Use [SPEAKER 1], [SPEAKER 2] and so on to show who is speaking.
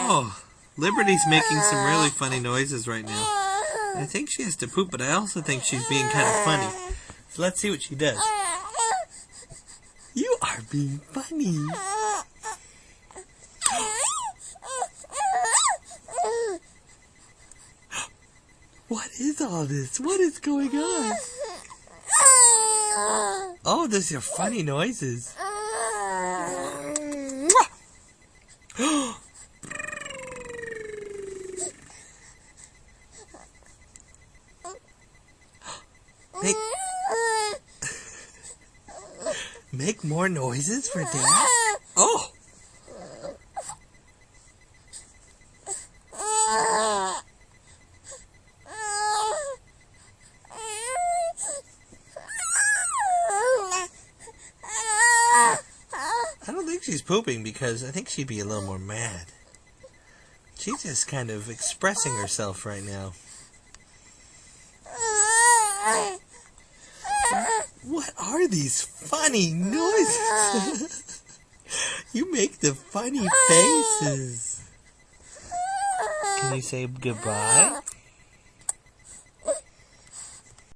[SPEAKER 1] Oh, Liberty's making some really funny noises right now. I think she has to poop, but I also think she's being kind of funny. So let's see what she does. You are being funny. What is all this? What is going on? Oh, those are funny noises. Make more noises for Dad? Oh! I don't think she's pooping because I think she'd be a little more mad. She's just kind of expressing herself right now. What are these funny noises? You make the funny faces. Can you say goodbye?